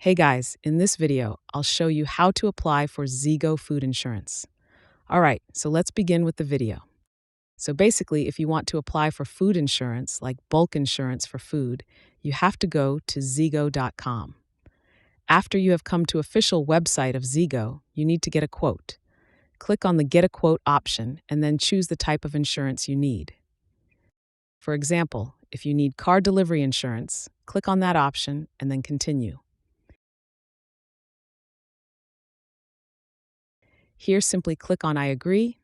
Hey guys, in this video, I'll show you how to apply for Zego food insurance. All right, so let's begin with the video. So basically, if you want to apply for food insurance, like bulk insurance for food, you have to go to Zego.com. After you have come to official website of Zego, you need to get a quote. Click on the Get a Quote option and then choose the type of insurance you need. For example, if you need car delivery insurance, click on that option and then continue. Here, simply click on I agree,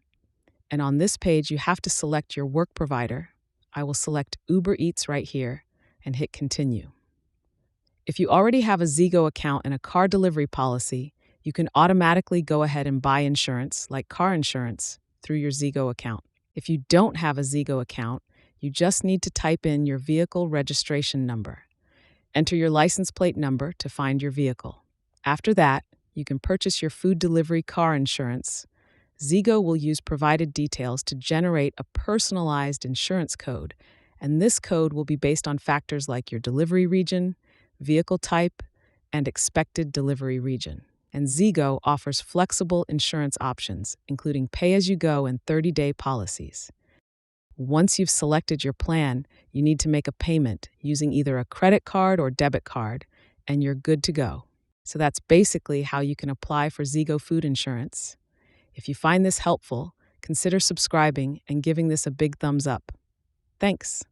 and on this page, you have to select your work provider. I will select Uber Eats right here and hit continue. If you already have a Zego account and a car delivery policy, you can automatically go ahead and buy insurance, like car insurance, through your Zego account. If you don't have a Zego account, you just need to type in your vehicle registration number. Enter your license plate number to find your vehicle. After that, you can purchase your food delivery car insurance. Zego will use provided details to generate a personalized insurance code, and this code will be based on factors like your delivery region, vehicle type, and expected delivery region. And Zego offers flexible insurance options, including pay-as-you-go and 30-day policies. Once you've selected your plan, you need to make a payment using either a credit card or debit card, and you're good to go. So that's basically how you can apply for Zego food insurance. If you find this helpful, consider subscribing and giving this a big thumbs up. Thanks.